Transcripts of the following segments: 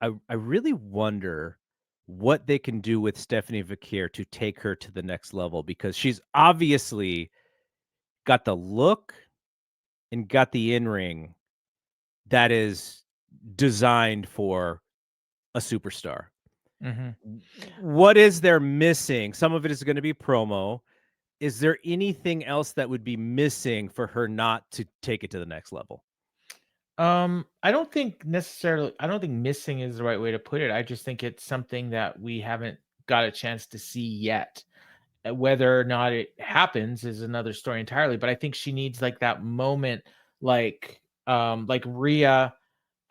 I really wonder what they can do with Stephanie Vaquer to take her to the next level because she's obviously got the look and got the in-ring that is designed for a superstar. Mhm. What is there missing? Some of it is gonna be promo. Is there anything else that would be missing for her not to take it to the next level? I don't think missing is the right way to put it. I just think it's something that we haven't got a chance to see yet. Whether or not it happens is another story entirely, but I think she needs like that moment, like Rhea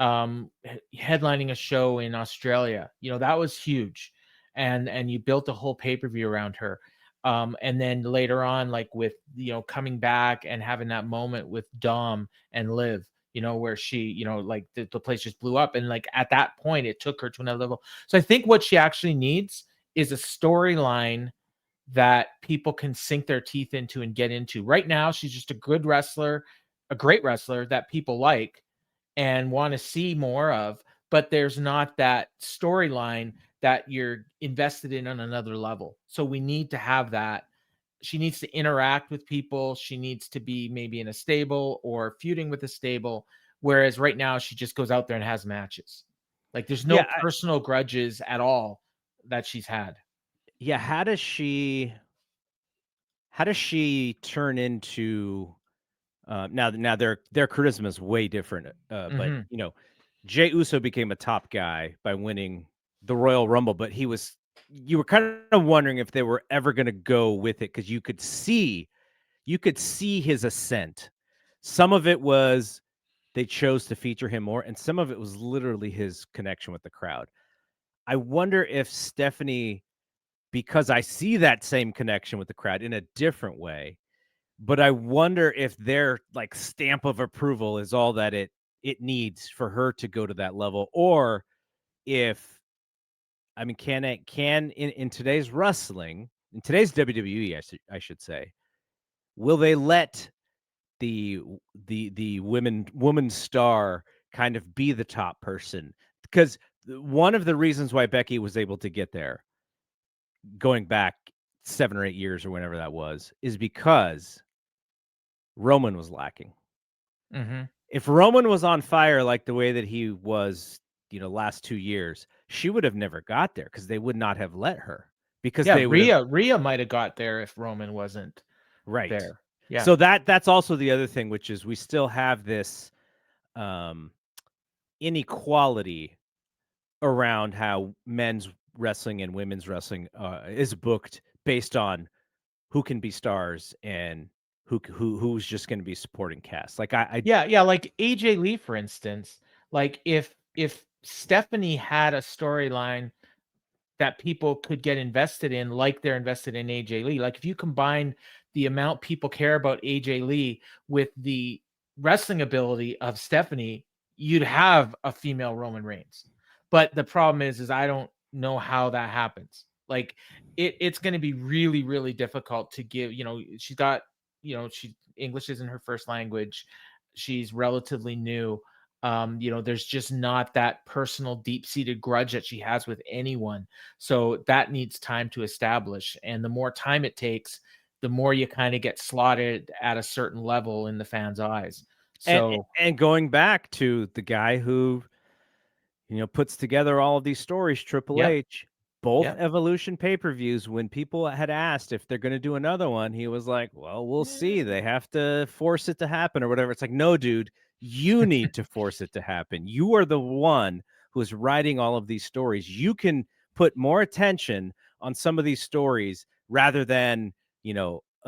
headlining a show in Australia. That was huge. And you built a whole pay-per-view around her. And then later on, like with coming back and having that moment with Dom and Liv, where she, like the place just blew up. And like at that point, it took her to another level. So I think what she actually needs is a storyline that people can sink their teeth into and get into. Right now, she's just a good wrestler, a great wrestler that people like and want to see more of, but there's not that storyline that you're invested in on another level. So we need to have that. She needs to interact with people. She needs to be maybe in a stable or feuding with a stable. Whereas right now, she just goes out there and has matches. Like there's no Yeah, personal grudges at all that she's had. yeah, how does she turn into now their charisma is way different, but, Hmm. Jey Uso became a top guy by winning the Royal Rumble, but you were kind of wondering if they were ever gonna go with it because you could see his ascent. Some of it was they chose to feature him more, and some of it was literally his connection with the crowd. I wonder if Stephanie because I see that same connection with the crowd in a different way, but I wonder if their, like, stamp of approval is all that it needs for her to go to that level, or if I mean, can in today's wrestling, in today's WWE, I should say, will they let the the woman star kind of be the top person? Because one of the reasons why Becky was able to get there, going back 7 or 8 years or whenever that was, is because Roman was lacking. Hmm. If Roman was on fire like the way that he was, last 2 years, she would have never got there because they would not have let her because Yeah, they would have. Rhea might have got there if Roman wasn't Right. there. Yeah. So that's also the other thing, which is we still have this, um, inequality around how men's wrestling and women's wrestling, is booked based on who can be stars and who's just gonna be supporting cast. Like, I Yeah, yeah, like AJ Lee, for instance. Like if Stephanie had a storyline that people could get invested in, like they're invested in AJ Lee. Like if you combine the amount people care about AJ Lee with the wrestling ability of Stephanie, you'd have a female Roman Reigns. But the problem is I don't know how that happens. Like it's going to be really, really difficult to give. She's got, she English isn't her first language. She's relatively new. There's just not that personal, deep-seated grudge that she has with anyone. So that needs time to establish. And the more time it takes, the more you kind of get slotted at a certain level in the fans' eyes. and So and going back to the guy who, puts together all of these stories, Triple yep, H, both yep. Evolution pay-per-views, when people had asked if they're gonna do another one, he was like, "Well, we'll see. They have to force it to happen or whatever." It's like, "No, dude, you need to force it to happen. You are the one who is writing all of these stories. You can put more attention on some of these stories rather than,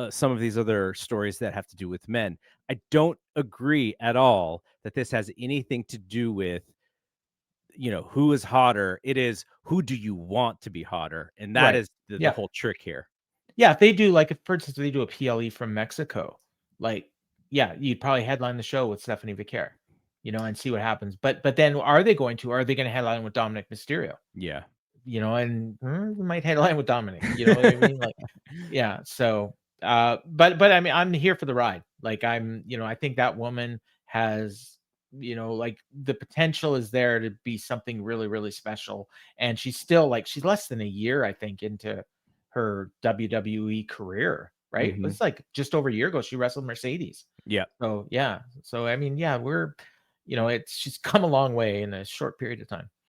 some of these other stories that have to do with men." I don't agree at all that this has anything to do with who is hotter. It is who do you want to be hotter, and that Right. is the Yeah. whole trick here. Yeah. If they do, like, if, for instance, they do a PLE from Mexico, like, yeah, you'd probably headline the show with Stephanie Vaquer, and see what happens. But then are they going to headline with Dominic Mysterio? Yeah. And we might headline with Dominic, you know what I mean? Like, yeah. So, but I mean, I'm here for the ride. Like, I think that woman has like the potential is there to be something really, really special. And she's still like, she's less than a year, I think, into her WWE career, right? It Mhm. was like just over a year ago she wrestled Mercedes. Yeah. So yeah. So I mean, yeah, we're it's she's come a long way in a short period of time.